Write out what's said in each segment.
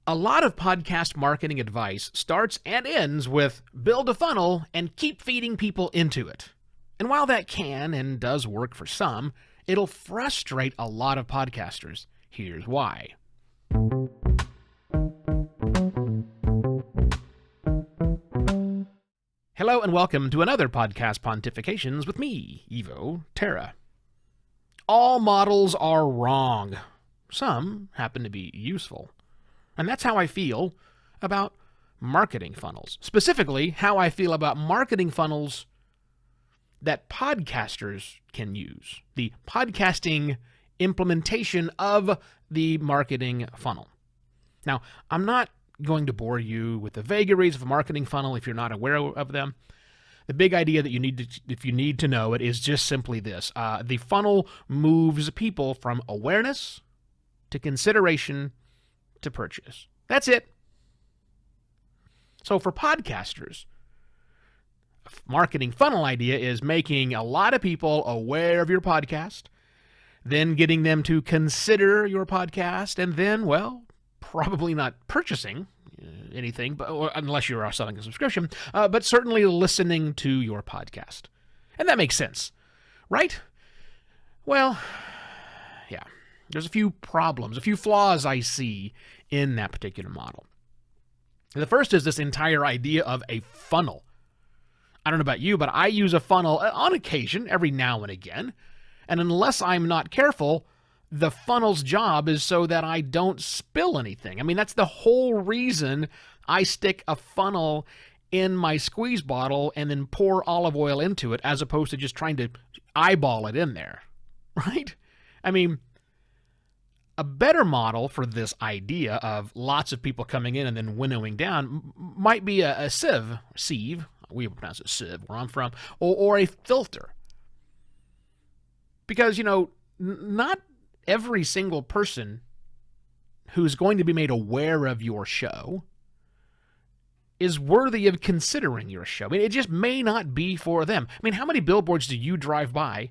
A lot of podcast marketing advice starts and ends with build a funnel and keep feeding people into it. And while that can and does work for some, it'll frustrate a lot of podcasters. Here's why. Hello and welcome to another Podcast Pontifications with me, Evo Terra. All models are wrong. Some happen to be useful. And that's how I feel about marketing funnels. Specifically, how I feel about marketing funnels that podcasters can use. The podcasting implementation of the marketing funnel. Now, I'm not going to bore you with the vagaries of a marketing funnel if you're not aware of them. The big idea that if you need to know it, is just simply this. The funnel moves people from awareness to consideration to purchase. That's it. So for podcasters, a marketing funnel idea is making a lot of people aware of your podcast, then getting them to consider your podcast, and then, well, probably not purchasing anything, unless you're selling a subscription, but certainly listening to your podcast. And that makes sense, right? Well, yeah. There's a few problems, a few flaws I see in that particular model. The first is this entire idea of a funnel. I don't know about you, but I use a funnel on occasion, every now and again, and unless I'm not careful, the funnel's job is so that I don't spill anything. I mean, that's the whole reason I stick a funnel in my squeeze bottle and then pour olive oil into it, as opposed to just trying to eyeball it in there, right? I mean, a better model for this idea of lots of people coming in and then winnowing down might be a sieve, we pronounce it sieve where I'm from, or a filter. Because, not every single person who's going to be made aware of your show is worthy of considering your show. I mean, it just may not be for them. I mean, how many billboards do you drive by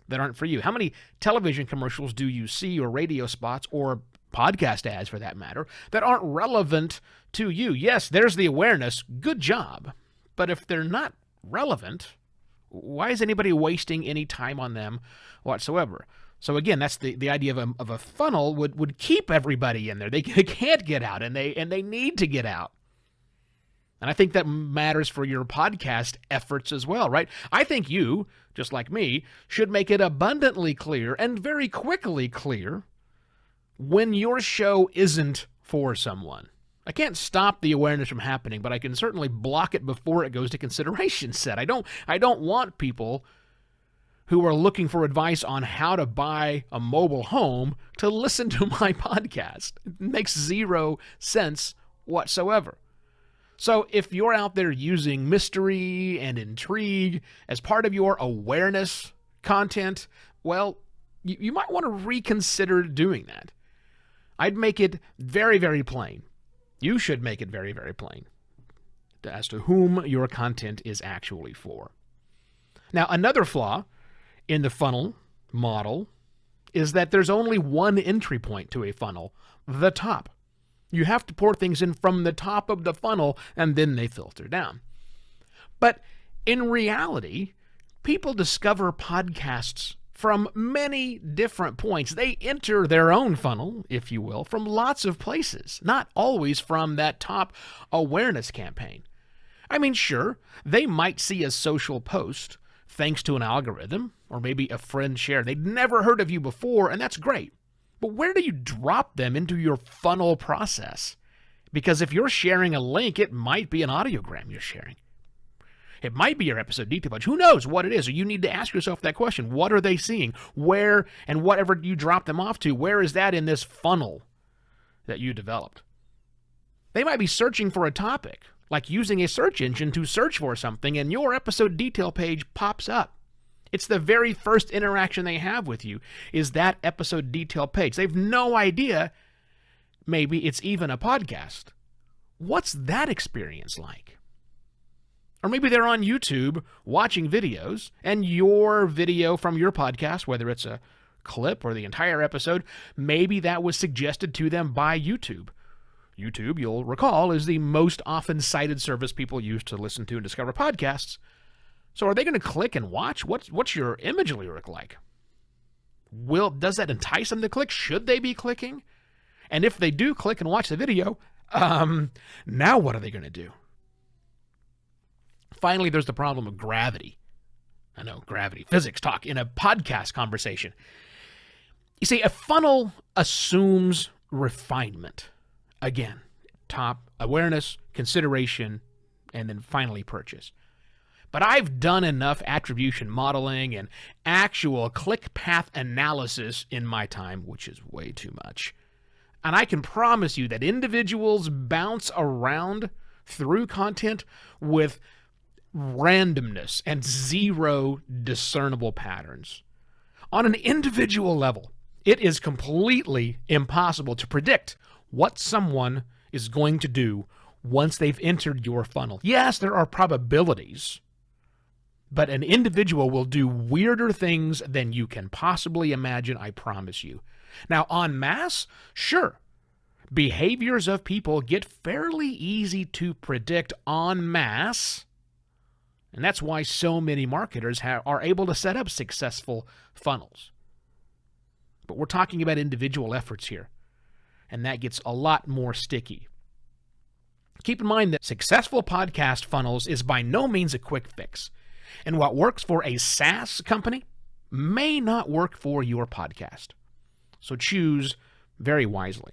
that aren't for you? How many television commercials do you see, or radio spots, or podcast ads for that matter, that aren't relevant to you? Yes, there's the awareness. Good job. But if they're not relevant, why is anybody wasting any time on them whatsoever? So again, that's the idea of a funnel would keep everybody in there. They can't get out, and they need to get out. And I think that matters for your podcast efforts as well, right? I think you, just like me, should make it abundantly clear and very quickly clear when your show isn't for someone. I can't stop the awareness from happening, but I can certainly block it before it goes to consideration set. I don't want people who are looking for advice on how to buy a mobile home to listen to my podcast. It makes zero sense whatsoever. So if you're out there using mystery and intrigue as part of your awareness content, well, you might want to reconsider doing that. I'd make it very, very plain. You should make it very, very plain as to whom your content is actually for. Now, another flaw in the funnel model is that there's only one entry point to a funnel, the top. You have to pour things in from the top of the funnel, and then they filter down. But in reality, people discover podcasts from many different points. They enter their own funnel, if you will, from lots of places, not always from that top awareness campaign. I mean, sure, they might see a social post thanks to an algorithm, or maybe a friend shared. They'd never heard of you before, and that's great. But where do you drop them into your funnel process? Because if you're sharing a link, it might be an audiogram you're sharing. It might be your episode detail page. Who knows what it is? Or you need to ask yourself that question. What are they seeing? Where, and whatever you drop them off to, where is that in this funnel that you developed? They might be searching for a topic, like using a search engine to search for something, and your episode detail page pops up. It's the very first interaction they have with you is that episode detail page. They have no idea maybe it's even a podcast. What's that experience like? Or maybe they're on YouTube watching videos, and your video from your podcast, whether it's a clip or the entire episode, maybe that was suggested to them by YouTube. YouTube, you'll recall, is the most often cited service people use to listen to and discover podcasts. So are they going to click and watch? What's your imagery look like? Does that entice them to click? Should they be clicking? And if they do click and watch the video, now what are they going to do? Finally, there's the problem of gravity. I know, gravity, physics talk in a podcast conversation. You see, a funnel assumes refinement. Again, top awareness, consideration, and then finally purchase. But I've done enough attribution modeling and actual click path analysis in my time, which is way too much. And I can promise you that individuals bounce around through content with randomness and zero discernible patterns. On an individual level, it is completely impossible to predict what someone is going to do once they've entered your funnel. Yes, there are probabilities, but an individual will do weirder things than you can possibly imagine, I promise you. Now, en masse, sure, behaviors of people get fairly easy to predict en masse, and that's why so many marketers are able to set up successful funnels. But we're talking about individual efforts here, and that gets a lot more sticky. Keep in mind that successful podcast funnels is by no means a quick fix, and what works for a SaaS company may not work for your podcast. So choose very wisely.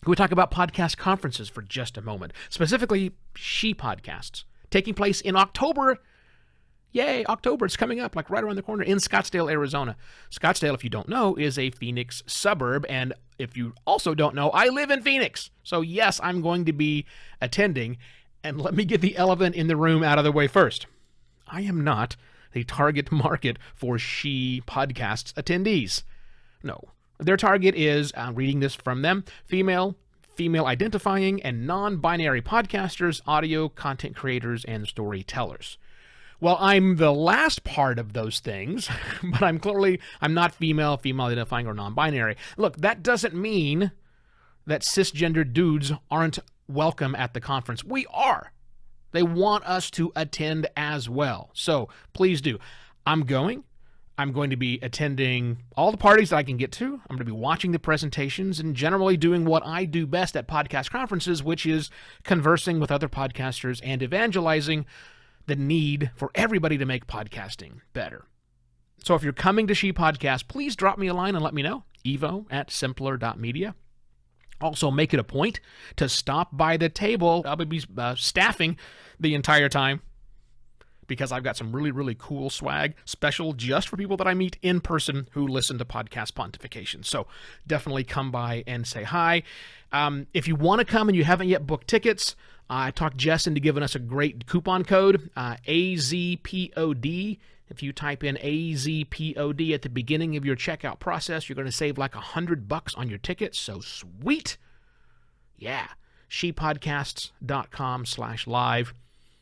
Can we talk about podcast conferences for just a moment? Specifically, She Podcasts, taking place in October. Yay, October, it's coming up, like right around the corner in Scottsdale, Arizona. Scottsdale, if you don't know, is a Phoenix suburb, and if you also don't know, I live in Phoenix. So yes, I'm going to be attending, and let me get the elephant in the room out of the way first. I am not the target market for She Podcasts attendees. No, their target is, reading this from them, female identifying, and non-binary podcasters, audio content creators, and storytellers. Well, I'm the last part of those things, but I'm not female identifying, or non-binary. Look, that doesn't mean that cisgender dudes aren't welcome at the conference. We are. They want us to attend as well. So please do. I'm going to be attending all the parties that I can get to. I'm going to be watching the presentations and generally doing what I do best at podcast conferences, which is conversing with other podcasters and evangelizing the need for everybody to make podcasting better. So if you're coming to She Podcast, please drop me a line and let me know. evo@simpler.media. Also, make it a point to stop by the table. I'll be staffing the entire time because I've got some really, really cool swag, special just for people that I meet in person who listen to Podcast Pontification. So definitely come by and say hi. If you want to come and you haven't yet booked tickets, I talked Jess into giving us a great coupon code, AZPOD. If you type in AZPOD at the beginning of your checkout process, you're going to save like $100 on your ticket. So sweet. Yeah. shepodcasts.com/live.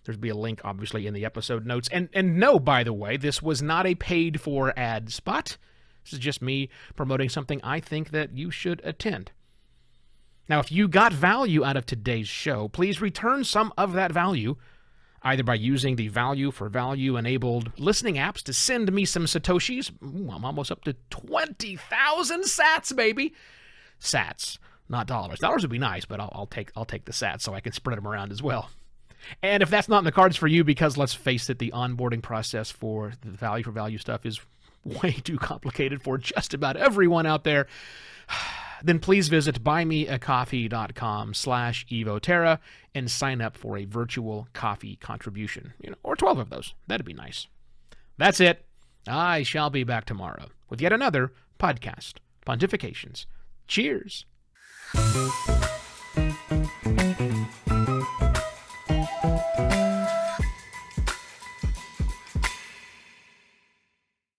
There'll be a link, obviously, in the episode notes. And no, by the way, this was not a paid-for ad spot. This is just me promoting something I think that you should attend. Now, if you got value out of today's show, please return some of that value, either by using the value for value-enabled listening apps to send me some Satoshis. Ooh, I'm almost up to 20,000 sats, baby. Sats, not dollars. Dollars would be nice, but I'll take the sats so I can spread them around as well. And if that's not in the cards for you, because let's face it, the onboarding process for the value for value stuff is way too complicated for just about everyone out there, then please visit buymeacoffee.com/evoterra and sign up for a virtual coffee contribution, or 12 of those. That'd be nice. That's it. I shall be back tomorrow with yet another podcast, Pontifications. Cheers.